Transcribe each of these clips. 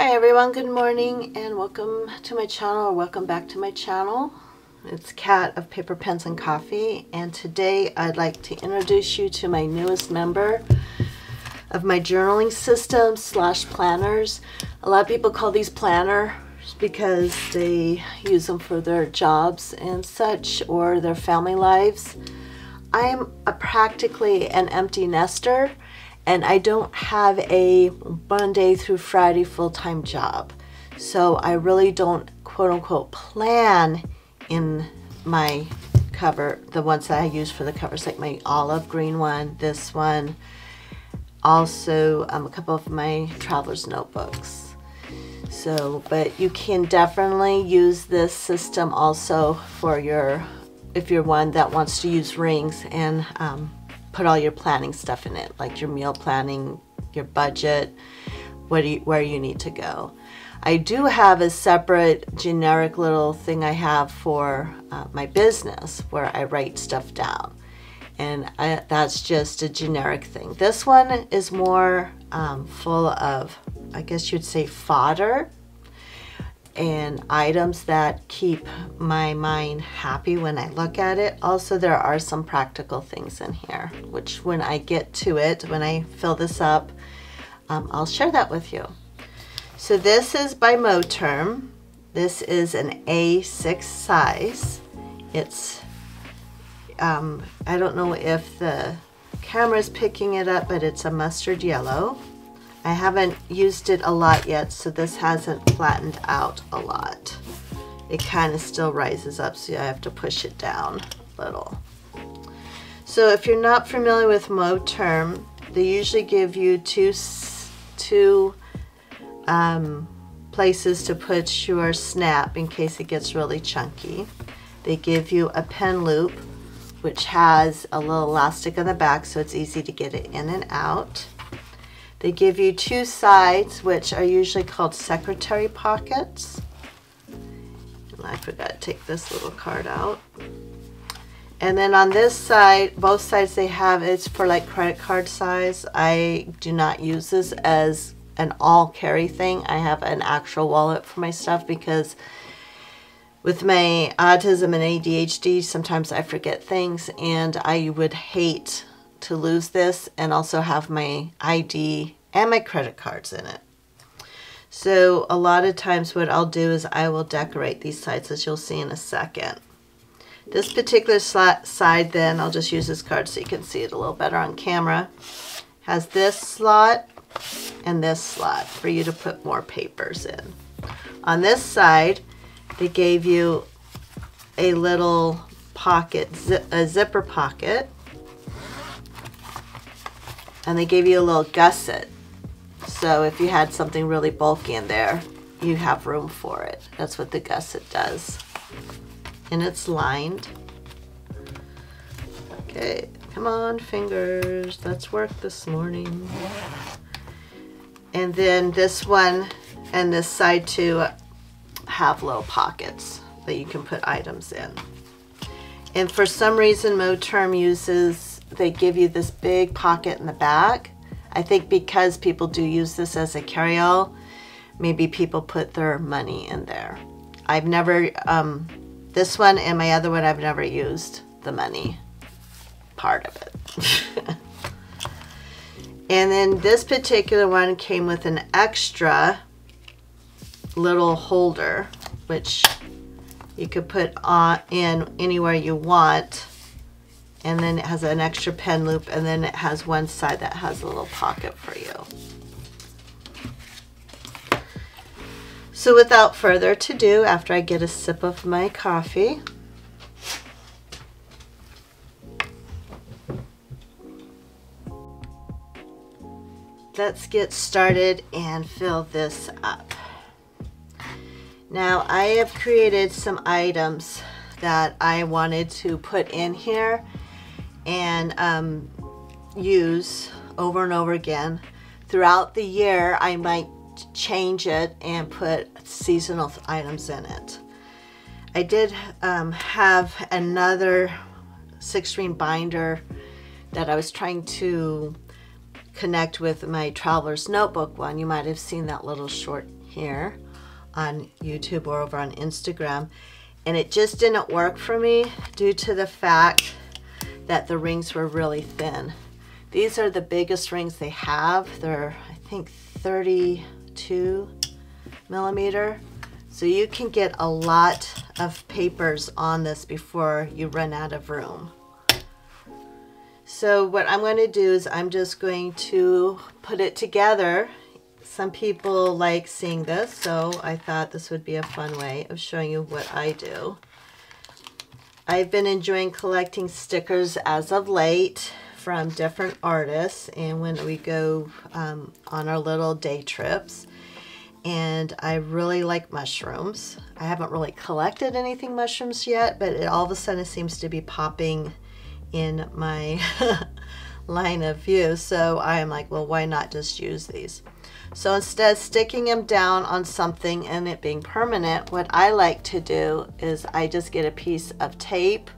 Hi everyone, good morning and welcome to my channel, or welcome back to my channel. It's Kat of Paper, Pens, and Coffee, and today I'd like to introduce you to my newest member of my journaling system / planners. A lot of people call these planners because they use them for their jobs and such, or their family lives. I'm practically an empty nester, and I don't have a Monday through Friday full-time job. So I really don't quote-unquote plan in my cover, the ones that I use for the covers, like my olive green one, this one, also a couple of my traveler's notebooks. So, but you can definitely use this system also for your, if you're one that wants to use rings and put all your planning stuff in it, like your meal planning, your budget, where you need to go. I do have a separate generic little thing I have for my business where I write stuff down, and that's just a generic thing. This one is more full of, I guess you'd say, fodder and items that keep my mind happy when I look at it. Also, there are some practical things in here, which when I get to it, when I fill this up, I'll share that with you. So this is by Moterm. This is an A6 size. It's, I don't know if the camera's picking it up, but it's a mustard yellow. I haven't used it a lot yet, so this hasn't flattened out a lot. It kind of still rises up, so I have to push it down a little. So if you're not familiar with Moterm, they usually give you two places to put your snap in case it gets really chunky. They give you a pen loop, which has a little elastic on the back, so it's easy to get it in and out. They give you two sides, which are usually called secretary pockets. And I forgot to take this little card out. And then on this side, both sides they have, it's for like credit card size. I do not use this as an all carry thing. I have an actual wallet for my stuff because with my autism and ADHD, sometimes I forget things, and I would hate to lose this and also have my ID and my credit cards in it. So a lot of times what I'll do is I will decorate these sides, as you'll see in a second. This particular side, then, I'll just use this card so you can see it a little better on camera, has this slot and this slot for you to put more papers in. On this side, they gave you a little pocket, a zipper pocket, and they gave you a little gusset. So if you had something really bulky in there, you have room for it. That's what the gusset does. And it's lined. Okay, come on, fingers. Let's work this morning. And then this one and this side too have little pockets that you can put items in. And for some reason, Moterm uses, they give you this big pocket in the back. I think because people do use this as a carry-all, maybe people put their money in there. I've never, this one and my other one, I've never used the money part of it. And then this particular one came with an extra little holder, which you could put in anywhere you want. And then it has an extra pen loop, and then it has one side that has a little pocket for you. So without further ado, after I get a sip of my coffee, let's get started and fill this up. Now I have created some items that I wanted to put in here and use over and over again. Throughout the year, I might change it and put seasonal items in it. I did have another 6-ring binder that I was trying to connect with my traveler's notebook one. You might have seen that little short here on YouTube or over on Instagram, and it just didn't work for me due to the fact that the rings were really thin. These are the biggest rings they have. They're, I think, 32 millimeter. So you can get a lot of papers on this before you run out of room. So what I'm going to do is I'm just going to put it together. Some people like seeing this, so I thought this would be a fun way of showing you what I do. I've been enjoying collecting stickers as of late from different artists, and when we go on our little day trips. And I really like mushrooms. I haven't really collected anything mushrooms yet, but it all of a sudden seems to be popping in my line of view. So I am like, well, why not just use these? So instead of sticking them down on something and it being permanent, what I like to do is I just get a piece of tape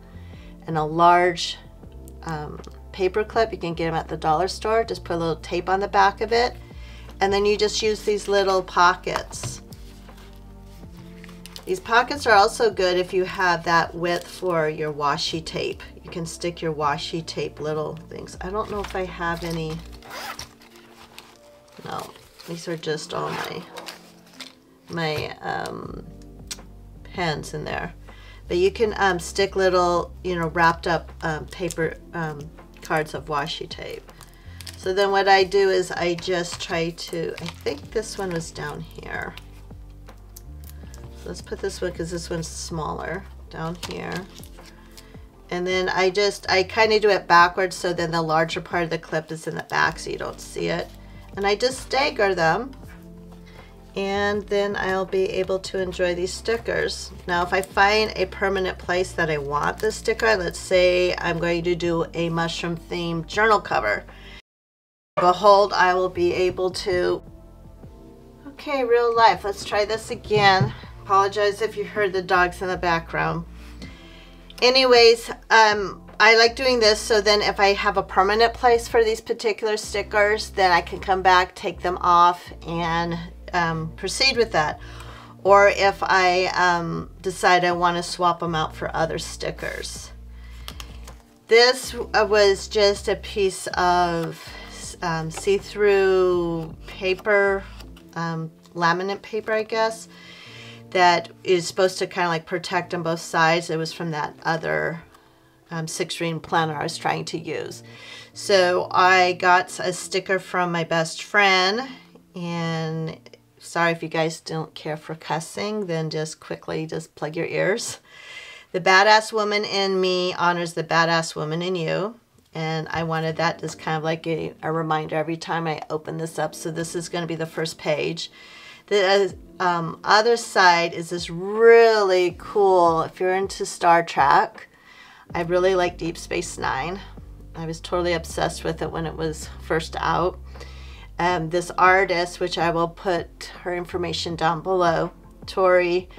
and a large paper clip. You can get them at the dollar store. Just put a little tape on the back of it. And then you just use these little pockets. These pockets are also good if you have that width for your washi tape. You can stick your washi tape little things. I don't know if I have any. No, these are just all my pens in there. But you can stick little, you know, wrapped up paper cards of washi tape. So then what I do is I just try to, I think this one was down here. So let's put this one, because this one's smaller, down here. And then I kind of do it backwards, so then the larger part of the clip is in the back so you don't see it. And I just stagger them, and then I'll be able to enjoy these stickers. Now if I find a permanent place that I want this sticker, let's say I'm going to do a mushroom themed journal cover. Behold, I will be able to. Okay, real life, let's try this again. Apologize if you heard the dogs in the background. Anyways, I like doing this, so then if I have a permanent place for these particular stickers, then I can come back, take them off, and proceed with that. Or if I decide I want to swap them out for other stickers. This was just a piece of see-through paper, laminate paper, I guess, that is supposed to kind of like protect on both sides. It was from that other 6-ring planner I was trying to use. So I got a sticker from my best friend, and sorry if you guys don't care for cussing, then just quickly just plug your ears. The badass woman in me honors the badass woman in you. And I wanted that as kind of like a reminder every time I open this up. So this is going to be the first page. The other side is this really cool, if you're into Star Trek, I really like Deep Space Nine. I was totally obsessed with it when it was first out. This artist, which I will put her information down below, Tori,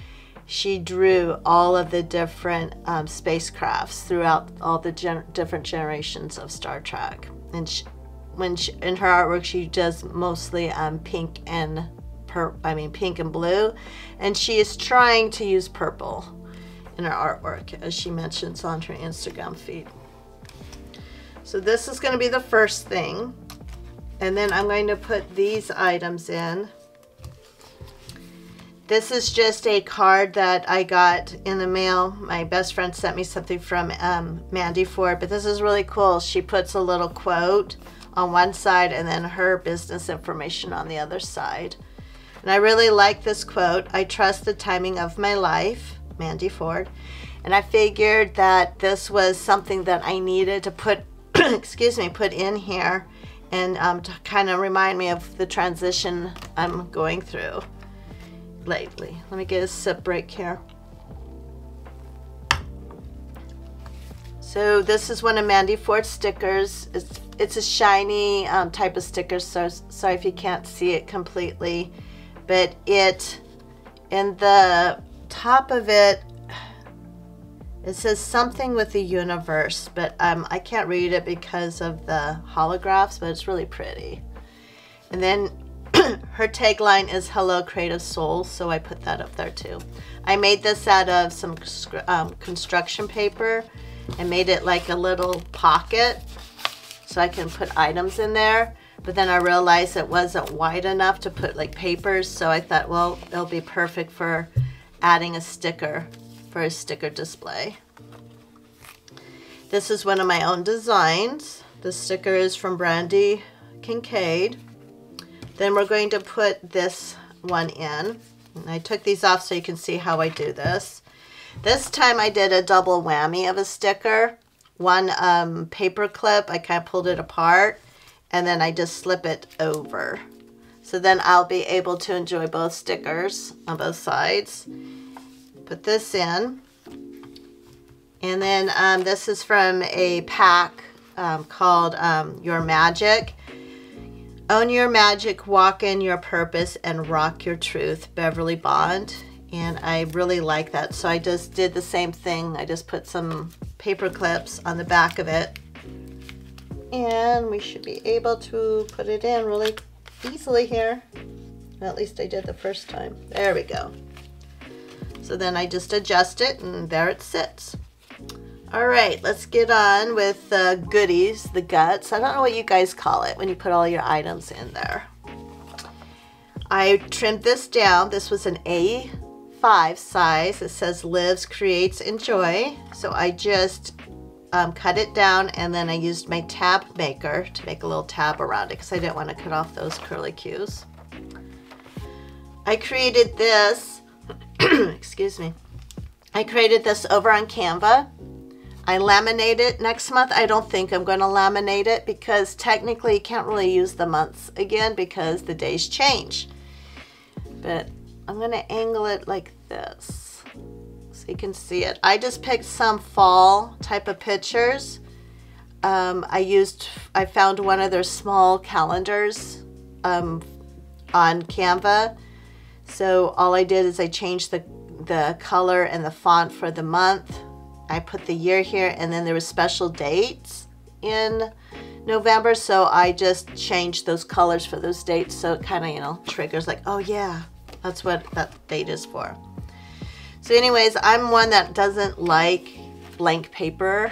she drew all of the different spacecrafts throughout all the different generations of Star Trek. And in her artwork, she does mostly pink and blue, and she is trying to use purple in her artwork, as she mentions on her Instagram feed. So this is going to be the first thing, and then I'm going to put these items in. This is just a card that I got in the mail. My best friend sent me something from Mandy Ford, but this is really cool. She puts a little quote on one side and then her business information on the other side. And I really like this quote. I trust the timing of my life, Mandy Ford. And I figured that this was something that I needed to put, excuse me, put in here, and to kind of remind me of the transition I'm going through lately. Let me get a sip break here. So this is one of Mandy Ford's stickers. It's a shiny type of sticker, so sorry if you can't see it completely, but it, in the top of it, it says something with the universe, but I can't read it because of the holographs, but it's really pretty. And then her tagline is "Hello Creative Soul," so I put that up there too. I made this out of some construction paper and made it like a little pocket so I can put items in there. But then I realized it wasn't wide enough to put like papers, so I thought, well, it'll be perfect for adding a sticker for a sticker display. This is one of my own designs. The sticker is from Brandy Kincaid. Then we're going to put this one in. And I took these off so you can see how I do this. This time I did a double whammy of a sticker. One paper clip, I kind of pulled it apart, and then I just slip it over. So then I'll be able to enjoy both stickers on both sides. Put this in. And then this is from a pack called Your Magic. Own your magic, walk in your purpose, and rock your truth, Beverly Bond. And I really like that. So I just did the same thing. I just put some paper clips on the back of it. And we should be able to put it in really easily here. At least I did the first time. There we go. So then I just adjust it and there it sits. All right, let's get on with the goodies, the guts. I don't know what you guys call it when you put all your items in there. I trimmed this down. This was an A5 size. It says lives, creates, enjoy. So I just cut it down, and then I used my tab maker to make a little tab around it because I didn't want to cut off those curly cues. I created this, excuse me. I created this over on Canva. I laminate it. Next month, I don't think I'm going to laminate it because technically you can't really use the months again because the days change. But I'm going to angle it like this so you can see it. I just picked some fall type of pictures. I found one of their small calendars on Canva. So all I did is I changed the color and the font for the month. I put the year here, and then there were special dates in November, so I just changed those colors for those dates, so it kind of, you know, triggers like, oh yeah, that's what that date is for. So anyways, I'm one that doesn't like blank paper.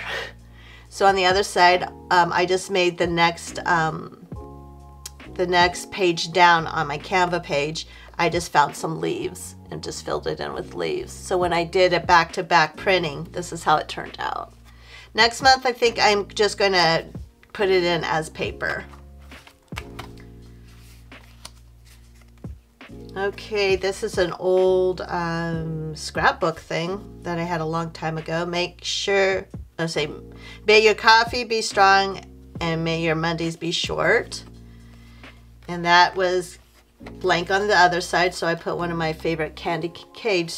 So on the other side, I just made the next page down on my Canva page. I just found some leaves and just filled it in with leaves. So when I did a back-to-back printing, this is how it turned out. Next month, I think I'm just going to put it in as paper. Okay, this is an old scrapbook thing that I had a long time ago. Make sure, may your coffee be strong and may your Mondays be short. And that was blank on the other side, so I put one of my favorite Candy Kincaid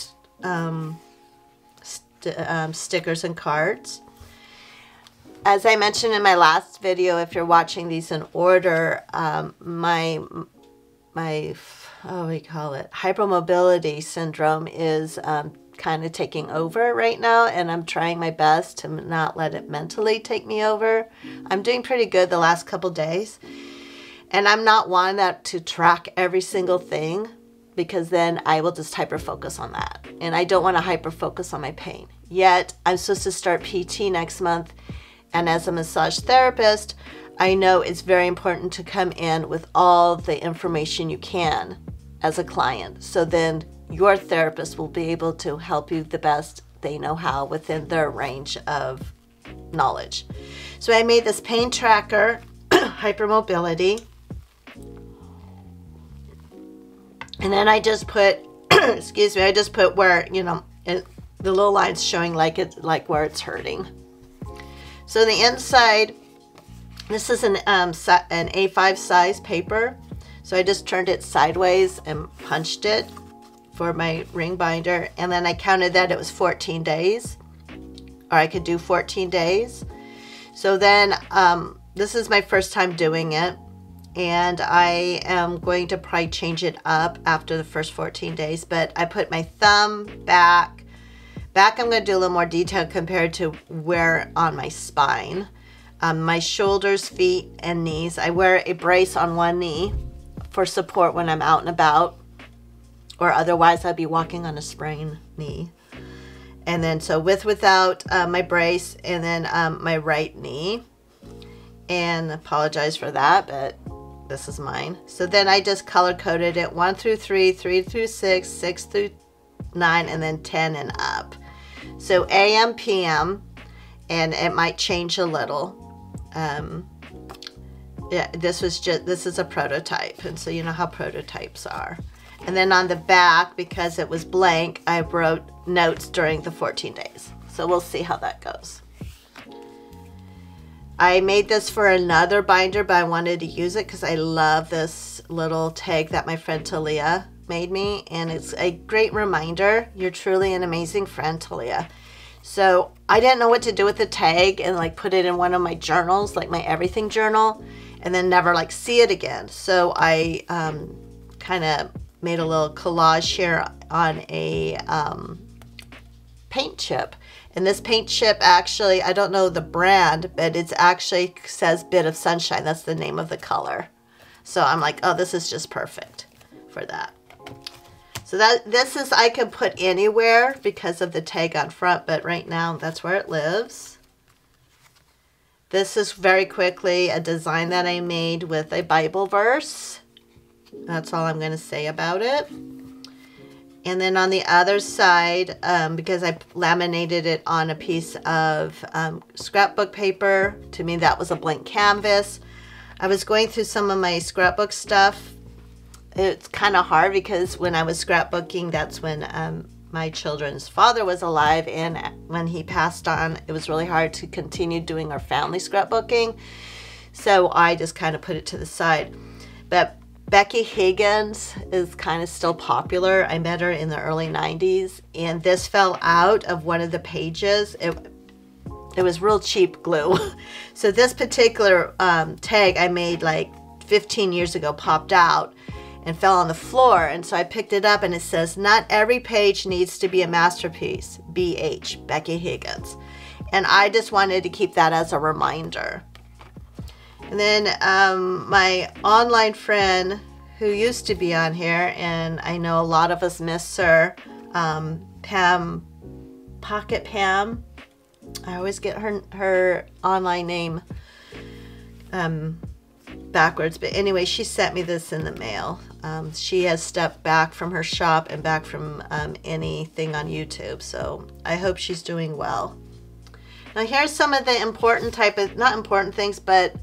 stickers and cards. As I mentioned in my last video, if you're watching these in order, my what do you call it, hypermobility syndrome is kind of taking over right now, and I'm trying my best to not let it mentally take me over. I'm doing pretty good the last couple days. And I'm not one that to track every single thing because then I will just hyper-focus on that. And I don't want to hyper-focus on my pain. Yet, I'm supposed to start PT next month. And as a massage therapist, I know it's very important to come in with all the information you can as a client. So then your therapist will be able to help you the best they know how within their range of knowledge. So I made this pain tracker, hypermobility. And then I just put, excuse me, I just put where, you know, the little lines showing like where it's hurting. So the inside, this is an A5 size paper. So I just turned it sideways and punched it for my ring binder. And then I counted that it was 14 days, or I could do 14 days. So then this is my first time doing it. And I am going to probably change it up after the first 14 days, but I put my thumb back. I'm going to do a little more detail compared to where on my spine. My shoulders, feet, and knees. I wear a brace on one knee for support when I'm out and about, or otherwise I'd be walking on a sprained knee. And then so without my brace, and then my right knee. And apologize for that, but this is mine. So then I just color coded it 1 through 3, 3 through 6, 6 through 9, and then 10 and up. So AM, PM, and it might change a little. Yeah, this is a prototype, and so you know how prototypes are. And then on the back, because it was blank, I wrote notes during the 14 days. So we'll see how that goes. I made this for another binder, but I wanted to use it because I love this little tag that my friend Talia made me, and it's a great reminder. You're truly an amazing friend, Talia. So I didn't know what to do with the tag and like put it in one of my journals, like my everything journal, and then never like see it again. So I kind of made a little collage here on a paint chip. And this paint chip actually, I don't know the brand, but it's actually says Bit of Sunshine. That's the name of the color. So I'm like, oh, this is just perfect for that. So this is, I can put anywhere because of the tag on front, but right now that's where it lives. This is very quickly a design that I made with a Bible verse. That's all I'm going to say about it. And then on the other side, because I laminated it on a piece of scrapbook paper, to me that was a blank canvas. I was going through some of my scrapbook stuff. It's kind of hard because when I was scrapbooking, that's when my children's father was alive, and when he passed on, it was really hard to continue doing our family scrapbooking. So I just kind of put it to the side. But Becky Higgins is kind of still popular. I met her in the early 90s, and this fell out of one of the pages. It was real cheap glue. So this particular tag I made like 15 years ago popped out and fell on the floor, and so I picked it up, and it says, "Not every page needs to be a masterpiece. BH, Becky Higgins." And I just wanted to keep that as a reminder. And then my online friend who used to be on here, and I know a lot of us miss her, Pam, Pocket Pam. I always get her online name backwards, but anyway, she sent me this in the mail. She has stepped back from her shop and back from anything on YouTube, so I hope she's doing well. Now here's some of the important type of, not important things, but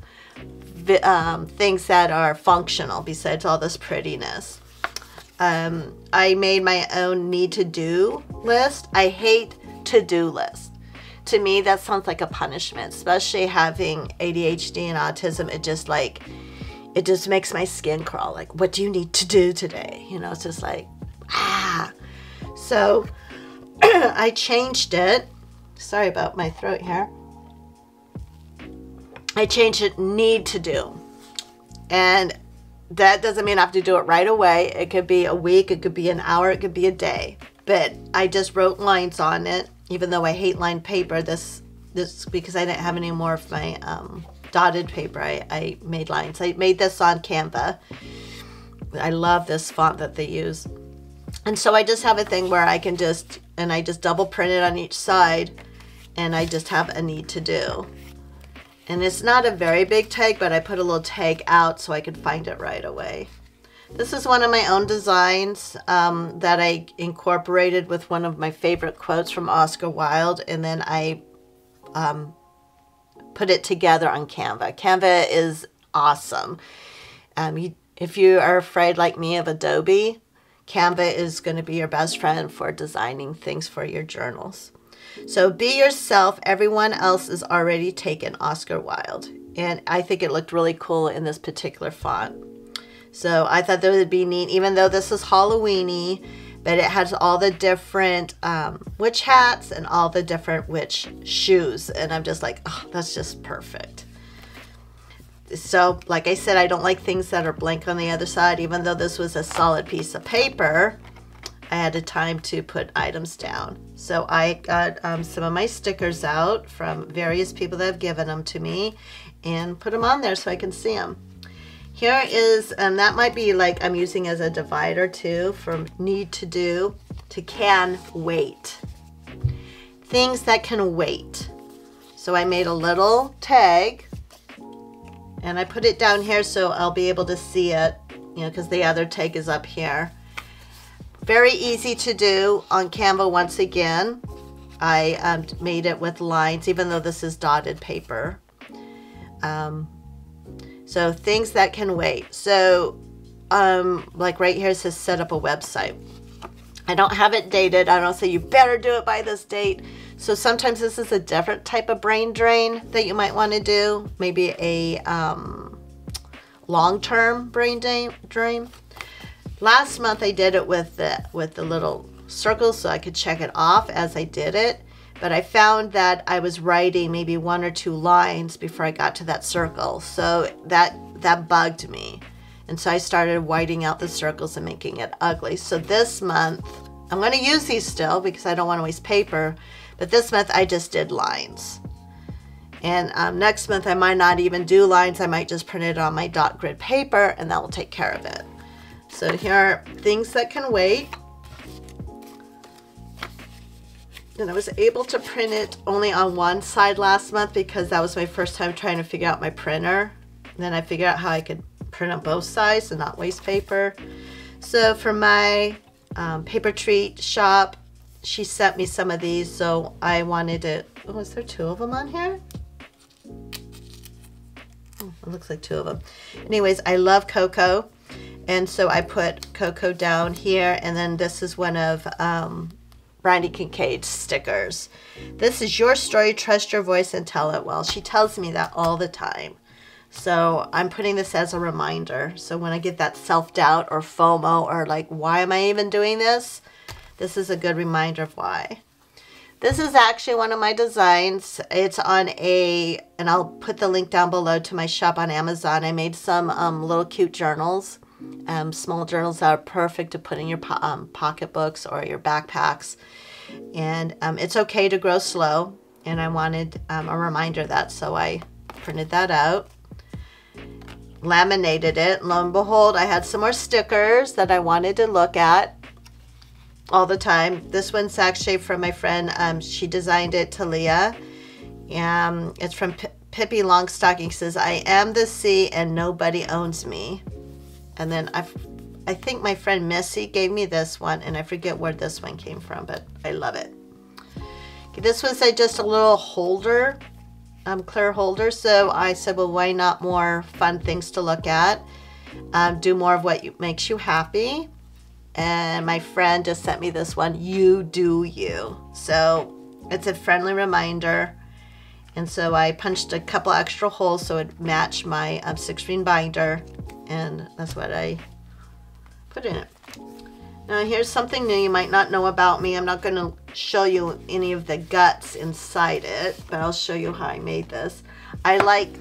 things that are functional besides all this prettiness. I made my own need to do list. I hate to-do lists. To me, that sounds like a punishment, especially having ADHD and autism. It just makes my skin crawl. Like, what do you need to do today? You know, it's just like, ah. So I changed it. Sorry about my throat here. I changed it, need to do. And that doesn't mean I have to do it right away. It could be a week, it could be an hour, it could be a day. But I just wrote lines on it, even though I hate lined paper. This because I didn't have any more of my dotted paper, I made lines. I made this on Canva. I love this font that they use. And so I just have a thing where I can just double print it on each side, and I just have a need to do. And it's not a very big tag, but I put a little tag out so I could find it right away. This is one of my own designs that I incorporated with one of my favorite quotes from Oscar Wilde, and then I put it together on Canva. Canva is awesome. If you are afraid like me of Adobe, Canva is going to be your best friend for designing things for your journals. So be yourself. Everyone else is already taken, Oscar Wilde. And I think it looked really cool in this particular font. So I thought that would be neat, even though this is Halloween-y, but it has all the different witch hats and all the different witch shoes. And I'm just like, oh, that's just perfect. So like I said, I don't like things that are blank on the other side. Even though this was a solid piece of paper, I had a time to put items down. So I got some of my stickers out from various people that have given them to me and put them on there so I can see them. Here is, that might be like I'm using as a divider too, from need to do to can wait. Things that can wait. So I made a little tag and I put it down here so I'll be able to see it, you know, because the other tag is up here. Very easy to do on Canva once again. I made it with lines, even though this is dotted paper. So things that can wait. So like right here it says set up a website. I don't have it dated. I don't say you better do it by this date. So sometimes this is a different type of brain drain that you might want to do. Maybe a long-term brain drain. Last month I did it with the little circles so I could check it off as I did it. But I found that I was writing maybe 1 or 2 lines before I got to that circle. So that bugged me. And so I started whiting out the circles and making it ugly. So this month, I'm going to use these still because I don't want to waste paper. But this month I just did lines. And next month I might not even do lines. I might just print it on my dot grid paper and that will take care of it. So here are things that can wait. And I was able to print it only on one side last month because that was my first time trying to figure out my printer. And then I figured out how I could print on both sides and not waste paper. So for my paper treat shop, she sent me some of these, so I wanted to, oh, is there 2 of them on here? Oh, it looks like 2 of them. Anyways, I love Coco, and so I put Coco down here, and then this is one of Brandy Kincaid's stickers. This is your story, trust your voice and tell it well. She tells me that all the time. So I'm putting this as a reminder. So when I get that self-doubt or FOMO or like, why am I even doing this? This is a good reminder of why. This is actually one of my designs. It's on and I'll put the link down below to my shop on Amazon. I made some little cute journals, small journals that are perfect to put in your pocketbooks or your backpacks. And it's okay to grow slow. And I wanted a reminder of that, so I printed that out. Laminated it. Lo and behold, I had some more stickers that I wanted to look at all the time. This one's actually from my friend. She designed it, Talia. It's from Pippi Longstocking. Says, I am the sea and nobody owns me. And then I think my friend Missy gave me this one, and I forget where this one came from, but I love it. Okay, this was just a little holder. Clear holder. So I said, well, why not more fun things to look at? Do more of what makes you happy. And my friend just sent me this one, you do you. So it's a friendly reminder. And so I punched a couple extra holes so it matched my 6-ring binder. And that's what I put in it. Now here's something new you might not know about me. I'm not going to show you any of the guts inside it, but I'll show you how I made this. I like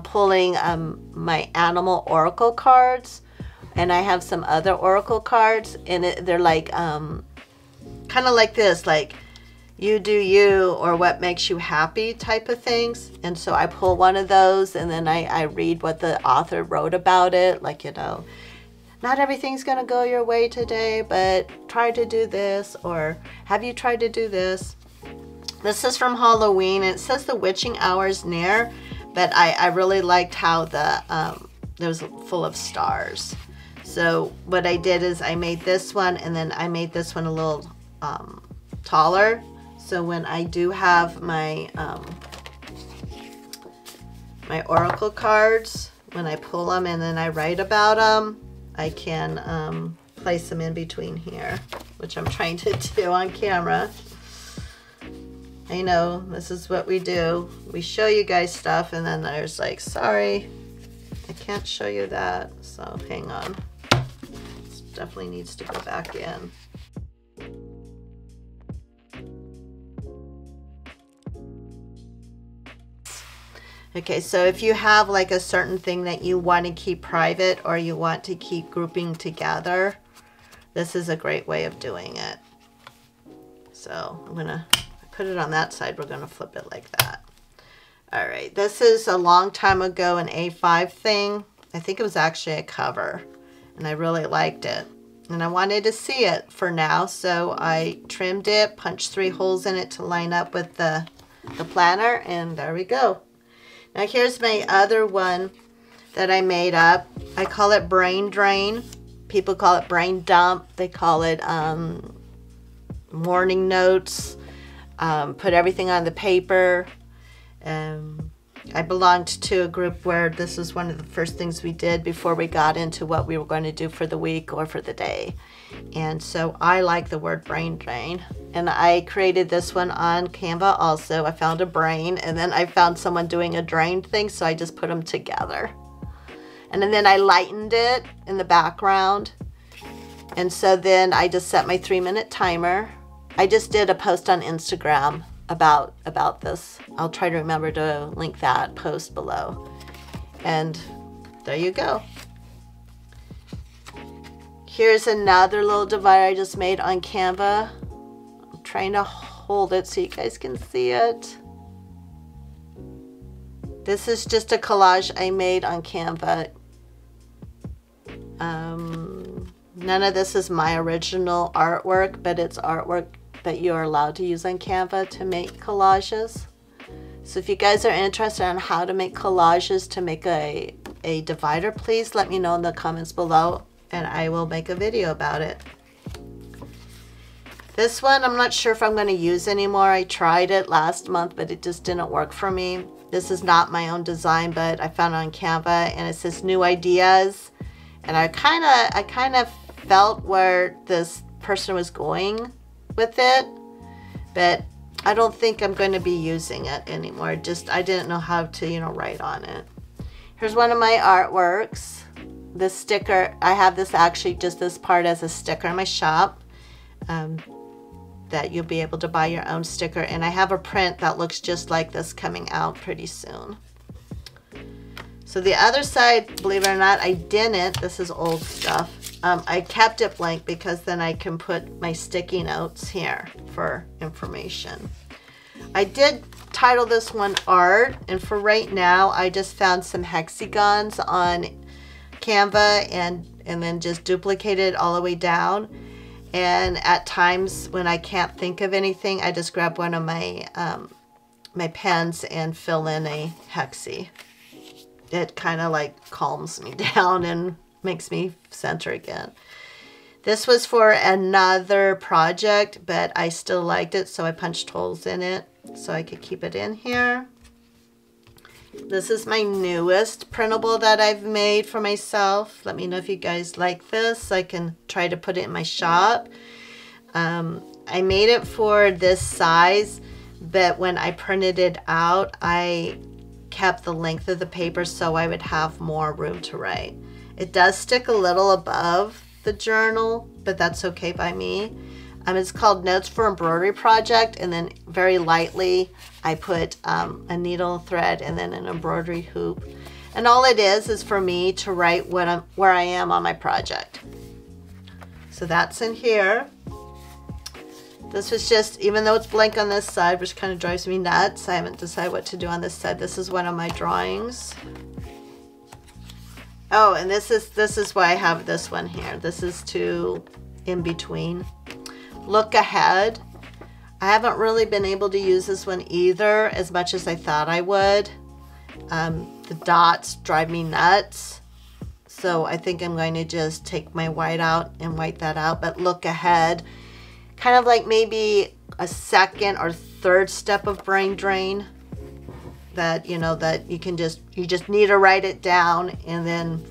pulling my animal oracle cards, and I have some other oracle cards, and they're like kind of like this, like you do you, or what makes you happy type of things. And so I pull one of those, and then I read what the author wrote about it, like, you know, not everything's going to go your way today, but try to do this, or have you tried to do this? This is from Halloween, and it says the witching hour is near, but I really liked how it was full of stars. So what I did is I made this one, and then I made this one a little taller. So when I do have my my oracle cards, when I pull them and then I write about them, I can place them in between here, which I'm trying to do on camera. I know, this is what we do. We show you guys stuff, and then there's like, sorry, I can't show you that, so hang on. This definitely needs to go back in. Okay, so if you have like a certain thing that you want to keep private or you want to keep grouping together, this is a great way of doing it. So I'm gonna put it on that side. We're gonna flip it like that. All right, this is a long time ago an A5 thing. I think it was actually a cover, and I really liked it. And I wanted to see it for now, so I trimmed it, punched 3 holes in it to line up with the planner, and there we go. Now here's my other one that I made up. I call it Brain Drain. People call it Brain Dump. They call it morning notes. Put everything on the paper. I belonged to a group where this was one of the first things we did before we got into what we were going to do for the week or for the day. And so I like the word brain drain. And I created this one on Canva also. I found a brain, and then I found someone doing a drain thing, so I just put them together. And then I lightened it in the background. And so then I just set my 3-minute timer. I just did a post on Instagram about this. I'll try to remember to link that post below. And there you go. Here's another little divider I just made on Canva. I'm trying to hold it so you guys can see it. This is just a collage I made on Canva. None of this is my original artwork, but it's artwork that you're allowed to use on Canva to make collages. So if you guys are interested in how to make collages to make a divider, please let me know in the comments below, and I will make a video about it. This one I'm not sure if I'm going to use anymore. I tried it last month, but it just didn't work for me. This is not my own design, but I found it on Canva, and it says new ideas. And I kind of felt where this person was going with it, but I don't think I'm going to be using it anymore. I didn't know how to, write on it. Here's one of my artworks. This sticker, I have this actually just this part as a sticker in my shop, that you'll be able to buy your own sticker. And I have a print that looks just like this coming out pretty soon. So the other side, believe it or not, I didn't. This is old stuff. I kept it blank because then I can put my sticky notes here for information. I did title this one Art, and for right now, I just found some hexagons on Canva and then just duplicated it all the way down. And at times when I can't think of anything, I just grab one of my my pens and fill in a hexie. It kind of like calms me down and makes me center again. This was for another project, but I still liked it, so I punched holes in it so I could keep it in here. This is my newest printable that I've made for myself. Let me know if you guys like this. I can try to put it in my shop. I made it for this size, but when I printed it out, I kept the length of the paper so I would have more room to write. It does stick a little above the journal, but that's okay by me. It's called Notes for Embroidery Project, and then very lightly I put a needle thread and then an embroidery hoop. And all it is for me to write where I am on my project. So that's in here. This was just, even though it's blank on this side, which kind of drives me nuts, I haven't decided what to do on this side. This is one of my drawings. Oh, and this is why I have this one here. This is to in between. Look ahead. I haven't really been able to use this one either as much as I thought I would. The dots drive me nuts. So I think I'm going to just take my white out and white that out. But look ahead. Kind of like maybe a second or third step of brain drain that, that you just need to write it down, and then,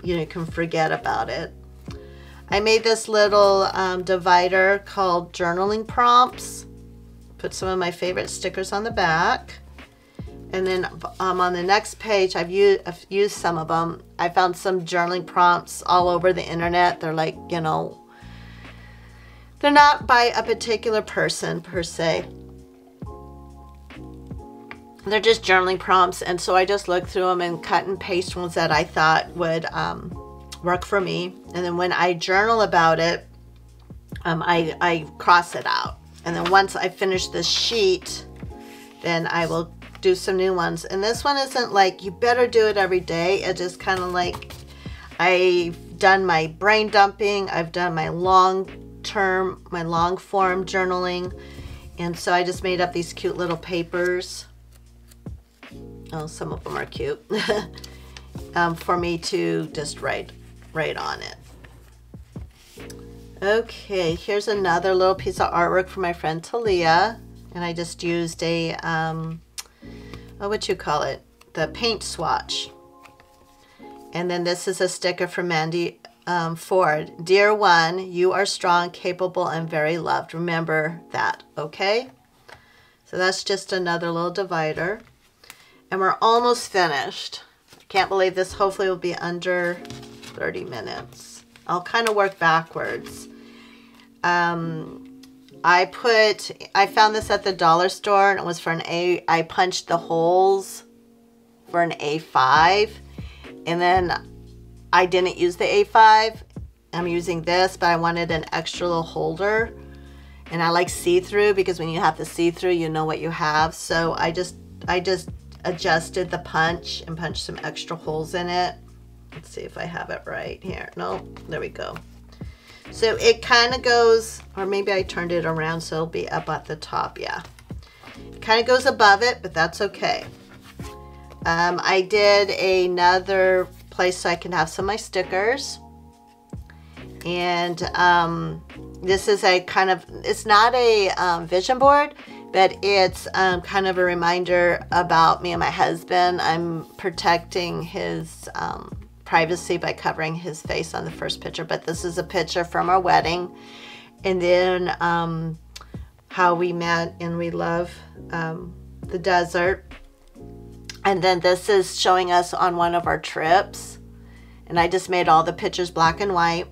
you can forget about it. I made this little divider called journaling prompts. Put some of my favorite stickers on the back. And then on the next page, I've used some of them. I found some journaling prompts all over the internet. They're like, they're not by a particular person per se. They're just journaling prompts, and so I just looked through them and cut and paste ones that I thought would work for me. And then when I journal about it, I cross it out. And then once I finish this sheet, then I will do some new ones. And this one isn't like you better do it every day. It's just kind of like I've done my brain dumping. I've done my long form journaling. And so I just made up these cute little papers. Oh, some of them are cute. For me to just write on it. Okay, here's another little piece of artwork from my friend Talia. And I just used a, what you call it? The paint swatch. And then this is a sticker from Mandy Ford. Dear one, you are strong, capable, and very loved. Remember that, okay? So that's just another little divider. And we're almost finished. Can't believe this hopefully will be under 30 minutes. I'll kind of work backwards. I found this at the dollar store, and it was for an A. I punched the holes for an A5, and then I didn't use the A5. I'm using this, but I wanted an extra little holder, and I like see-through because when you have the see-through, you know what you have. So I just adjusted the punch and punched some extra holes in it. Let's see if I have it right here. No, there we go. So it kind of goes, or maybe I turned it around so it'll be up at the top. Yeah, it kind of goes above it, but that's okay. I did another place so I can have some of my stickers. And this is a kind of, it's not a vision board, but it's kind of a reminder about me and my husband. I'm protecting his privacy by covering his face on the first picture, but this is a picture from our wedding, and then how we met and we love the desert, and then this is showing us on one of our trips, and I just made all the pictures black and white,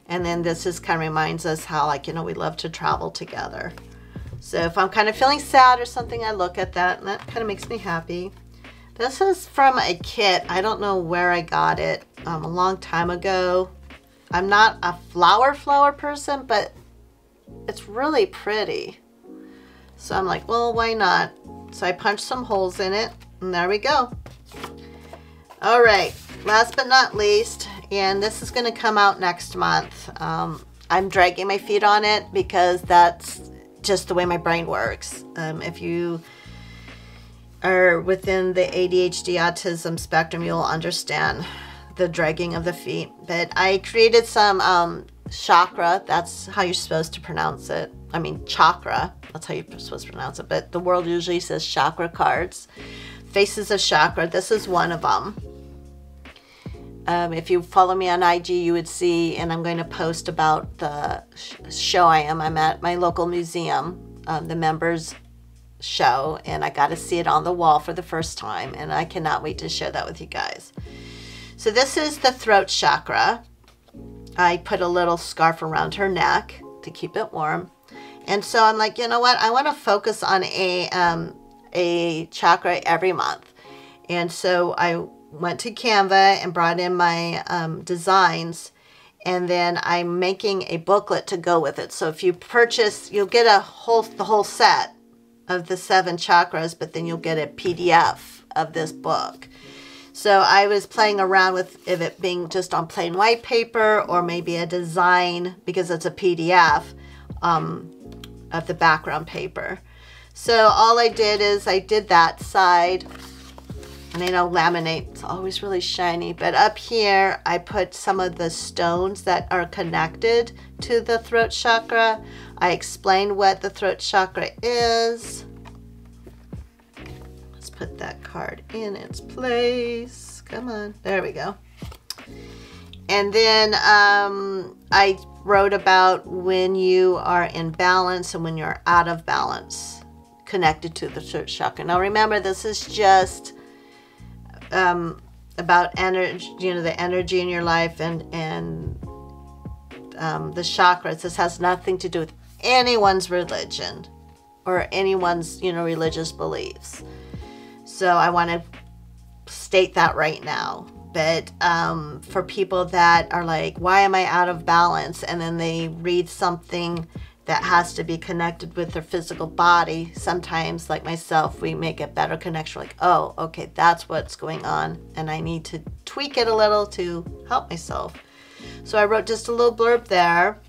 and then this is kind of reminds us how, like, you know, we love to travel together. So if I'm kind of feeling sad or something, I look at that, and that kind of makes me happy. This is from a kit. I don't know where I got it, a long time ago. I'm not a flower person, but it's really pretty. So I'm like, well, why not? So I punched some holes in it, and there we go. All right, last but not least, and this is gonna come out next month. I'm dragging my feet on it because that's just the way my brain works. If you are within the ADHD autism spectrum, you'll understand the dragging of the feet. But I created some chakra, that's how you're supposed to pronounce it. I mean chakra, that's how you're supposed to pronounce it, but the world usually says chakra cards. Faces of chakra, this is one of them. If you follow me on IG, you would see, and I'm going to post about the show I'm at my local museum, the members show, and I got to see it on the wall for the first time, and I cannot wait to share that with you guys. So this is the throat chakra. I put a little scarf around her neck to keep it warm, and so I'm like, you know what, I want to focus on a chakra every month. And so I went to Canva and brought in my designs, and then I'm making a booklet to go with it. So if you purchase, you'll get the whole set of the 7 chakras, but then you'll get a PDF of this book. So I was playing around with it being just on plain white paper, or maybe a design, because it's a PDF of the background paper. So all I did is I did that side, and I know laminate, it's always really shiny, but up here I put some of the stones that are connected to the throat chakra. I explained what the throat chakra is. Let's put that card in its place. Come on, there we go. And then I wrote about when you are in balance and when you're out of balance, connected to the throat chakra. Now remember, this is just about energy, you know, the energy in your life and the chakras. This has nothing to do with anyone's religion or anyone's, you know, religious beliefs. So I want to state that right now. But for people that are like, why am I out of balance? And then they read something that has to be connected with their physical body. Sometimes, like myself, we make a better connection, like, oh, okay, that's what's going on, and I need to tweak it a little to help myself. So I wrote just a little blurb there,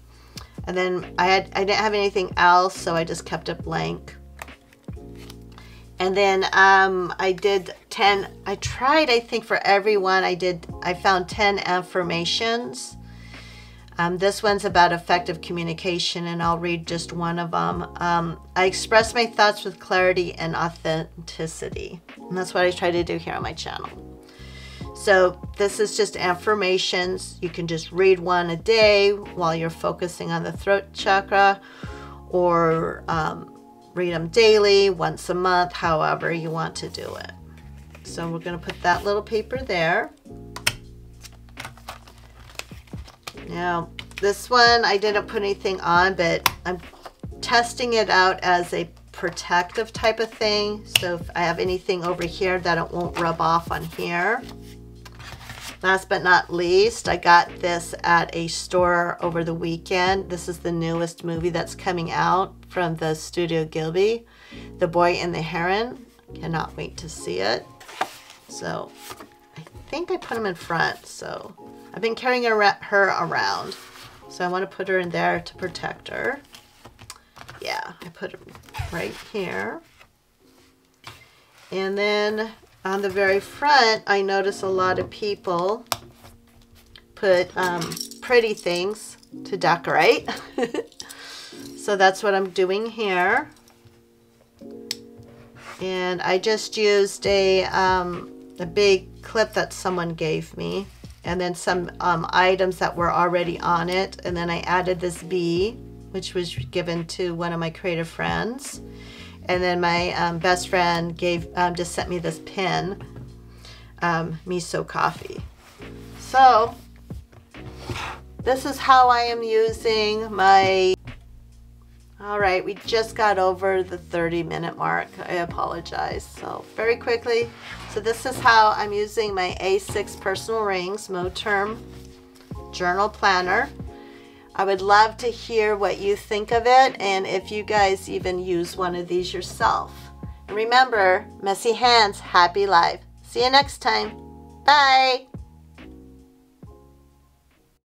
and then I didn't have anything else, so I just kept it blank. And then I did 10, I tried, I think for everyone, I found 10 affirmations. This one's about effective communication, and I'll read just one of them. I express my thoughts with clarity and authenticity. And that's what I try to do here on my channel. So this is just affirmations. You can just read one a day while you're focusing on the throat chakra, or read them daily, once a month, however you want to do it. So we're going to put that little paper there. Now, this one I didn't put anything on, but I'm testing it out as a protective type of thing. So if I have anything over here, that it won't rub off on here. Last but not least, I got this at a store over the weekend. This is the newest movie that's coming out from the Studio Ghibli, The Boy and the Heron. Cannot wait to see it. So I think I put them in front, so I've been carrying her around, so I want to put her in there to protect her. Yeah, I put it right here. And then on the very front, I notice a lot of people put pretty things to decorate. So that's what I'm doing here. And I just used a big clip that someone gave me, and then some items that were already on it, and then I added this bee, which was given to one of my creative friends, and then my best friend just sent me this pin, miso coffee. So this is how I am using my... All right, we just got over the 30-minute mark. I apologize. So very quickly, so this is how I'm using my A6 Personal Rings Moterm Journal Planner. I would love to hear what you think of it, and if you guys even use one of these yourself. And remember, messy hands, happy life. See you next time. Bye.